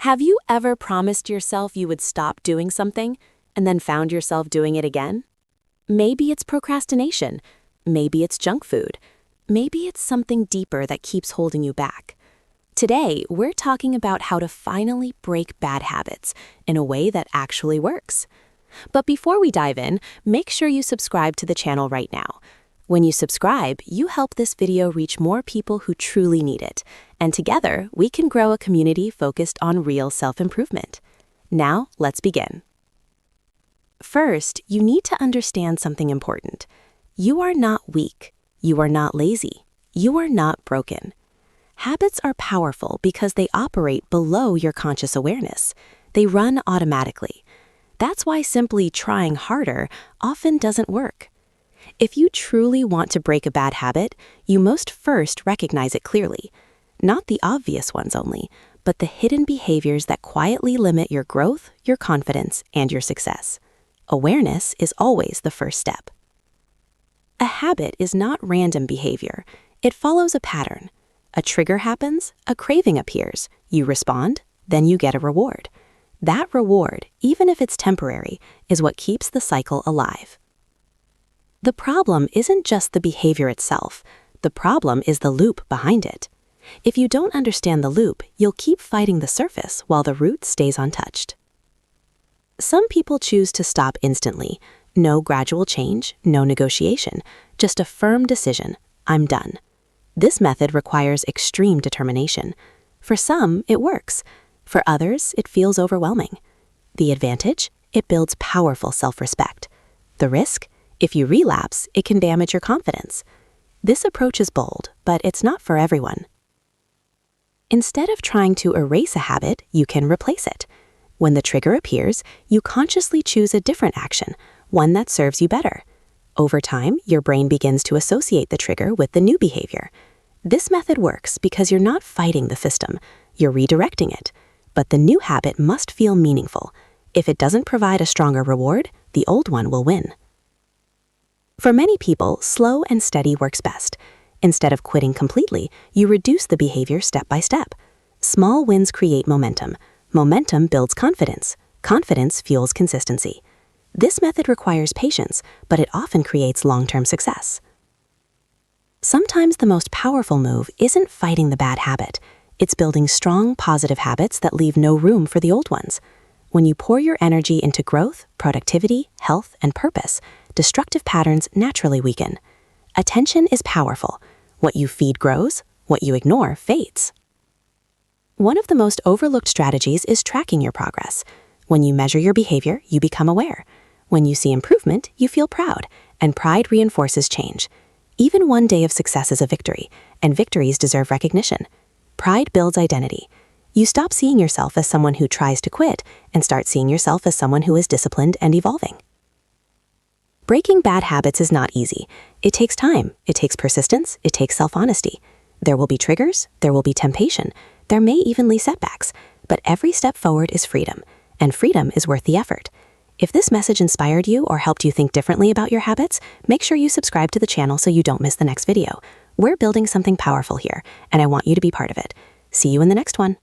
Have you ever promised yourself you would stop doing something and then found yourself doing it again? Maybe it's procrastination. Maybe it's junk food. Maybe it's something deeper that keeps holding you back. Today, we're talking about how to finally break bad habits in a way that actually works. But before we dive in, make sure you subscribe to the channel right now. When you subscribe, you help this video reach more people who truly need it, and together we can grow a community focused on real self-improvement. Now, let's begin. First, you need to understand something important. You are not weak. You are not lazy. You are not broken. Habits are powerful because they operate below your conscious awareness. They run automatically. That's why simply trying harder often doesn't work. If you truly want to break a bad habit, you must first recognize it clearly. Not the obvious ones only, but the hidden behaviors that quietly limit your growth, your confidence, and your success. Awareness is always the first step. A habit is not random behavior. It follows a pattern. A trigger happens, a craving appears, you respond, then you get a reward. That reward, even if it's temporary, is what keeps the cycle alive. The problem isn't just the behavior itself. The problem is the loop behind it. If you don't understand the loop, you'll keep fighting the surface while the root stays untouched. Some people choose to stop instantly. No gradual change, no negotiation, just a firm decision. I'm done. This method requires extreme determination. For some, it works. For others, it feels overwhelming. The advantage? It builds powerful self-respect. The risk? If you relapse, it can damage your confidence. This approach is bold, but it's not for everyone. Instead of trying to erase a habit, you can replace it. When the trigger appears, you consciously choose a different action, one that serves you better. Over time, your brain begins to associate the trigger with the new behavior. This method works because you're not fighting the system, you're redirecting it. But the new habit must feel meaningful. If it doesn't provide a stronger reward, the old one will win. For many people, slow and steady works best. Instead of quitting completely, you reduce the behavior step by step. Small wins create momentum. Momentum builds confidence. Confidence fuels consistency. This method requires patience, but it often creates long-term success. Sometimes the most powerful move isn't fighting the bad habit. It's building strong, positive habits that leave no room for the old ones. When you pour your energy into growth, productivity, health, and purpose, destructive patterns naturally weaken. Attention is powerful. What you feed grows, what you ignore fades. One of the most overlooked strategies is tracking your progress. When you measure your behavior, you become aware. When you see improvement, you feel proud, and pride reinforces change. Even one day of success is a victory, and victories deserve recognition. Pride builds identity. You stop seeing yourself as someone who tries to quit and start seeing yourself as someone who is disciplined and evolving. Breaking bad habits is not easy. It takes time, it takes persistence, it takes self-honesty. There will be triggers, there will be temptation, there may even be setbacks, but every step forward is freedom, and freedom is worth the effort. If this message inspired you or helped you think differently about your habits, make sure you subscribe to the channel so you don't miss the next video. We're building something powerful here, and I want you to be part of it. See you in the next one.